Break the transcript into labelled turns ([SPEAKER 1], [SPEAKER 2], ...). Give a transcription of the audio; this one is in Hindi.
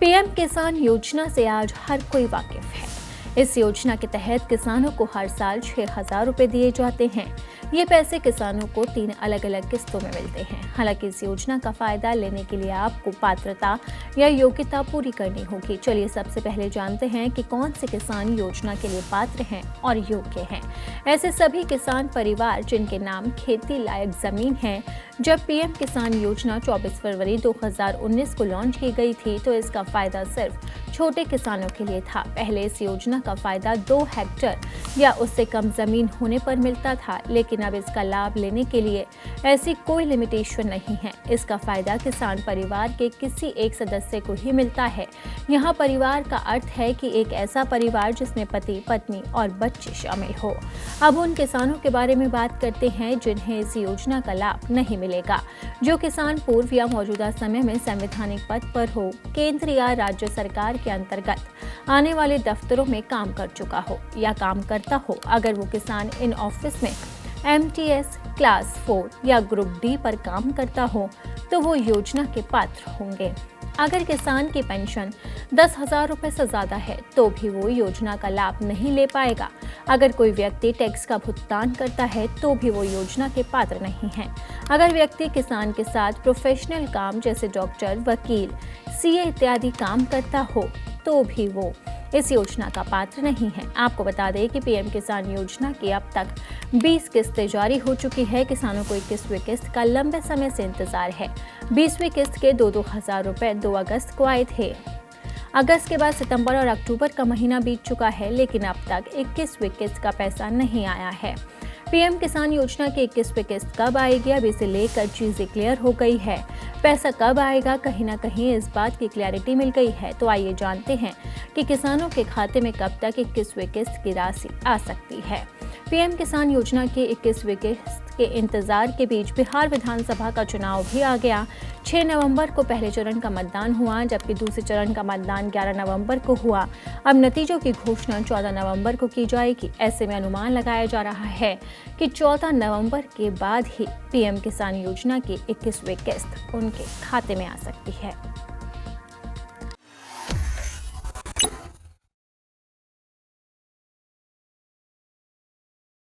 [SPEAKER 1] पीएम किसान योजना से आज हर कोई वाकिफ है। इस योजना के तहत किसानों को हर साल 6,000 रुपए दिए जाते हैं। ये पैसे किसानों को 3 अलग अलग किस्तों में मिलते हैं। हालांकि इस योजना का फायदा लेने के लिए आपको पात्रता या योग्यता पूरी करनी होगी। चलिए सबसे पहले जानते हैं कि कौन से किसान योजना के लिए पात्र हैं और योग्य हैं। ऐसे सभी किसान परिवार जिनके नाम खेती लायक जमीन है। जब पीएम किसान योजना 24 फरवरी 2019 को लॉन्च की गई थी तो इसका फायदा सिर्फ छोटे किसानों के लिए था। पहले इस योजना का फायदा 2 हेक्टेयर या उससे कम जमीन होने पर मिलता था, लेकिन अब इसका लाभ लेने के लिए ऐसी कोई लिमिटेशन नहीं है। इसका फायदा किसान परिवार के किसी एक सदस्य को ही मिलता है। यहाँ परिवार का अर्थ है कि एक ऐसा परिवार जिसमें पति, पत्नी और बच्चे शामिल हो। अब उन किसानों के बारे में बात करते हैं जिन्हें इस योजना का लाभ नहीं मिलेगा। जो किसान पूर्व या मौजूदा समय में संवैधानिक पद पर हो, केंद्र या राज्य सरकार के अंतर्गत आने वाले दफ्तरों में काम कर चुका हो या काम करता हो। अगर वो किसान इन ऑफिस में MTS क्लास 4 या ग्रुप D पर काम करता हो तो वो योजना के पात्र होंगे। अगर किसान की पेंशन 10,000 रुपए से ज़्यादा है तो भी वो योजना का लाभ नहीं ले पाएगा। अगर कोई व्यक्ति टैक्स का भुगतान करता है तो भी वो योजना के पात्र नहीं है। अगर व्यक्ति किसान के साथ प्रोफेशनल काम जैसे डॉक्टर, वकील, CA इत्यादि काम करता हो तो भी वो इस योजना का पात्र नहीं है। आपको बता दें कि पीएम किसान योजना की अब तक 20 किस्तें जारी हो चुकी है। किसानों को 21वीं किस्त का लंबे समय से इंतजार है। 20वीं किस्त के 2-2 हज़ार रुपए 2 अगस्त को आए थे। अगस्त के बाद सितंबर और अक्टूबर का महीना बीत चुका है, लेकिन अब तक 21वीं किस्त का पैसा नहीं आया है। पीएम किसान योजना की 21वीं किस्त कब आएगी, अब इसे लेकर चीजें क्लियर हो गई है। पैसा कब आएगा, कहीं ना कहीं इस बात की क्लैरिटी मिल गई है। तो आइए जानते हैं कि किसानों के खाते में कब तक 21वीं किस्त की राशि आ सकती है। पीएम किसान योजना की 21वीं किस्त के इंतजार के बीच बिहार विधानसभा का चुनाव भी आ गया। 6 नवंबर को पहले चरण का मतदान हुआ, जबकि दूसरे चरण का मतदान 11 नवंबर को हुआ। अब नतीजों की घोषणा 14 नवंबर को की जाएगी। ऐसे में अनुमान लगाया जा रहा है कि 14 नवंबर के बाद ही पीएम किसान योजना की 21वीं किस्त उनके खाते में आ सकती है।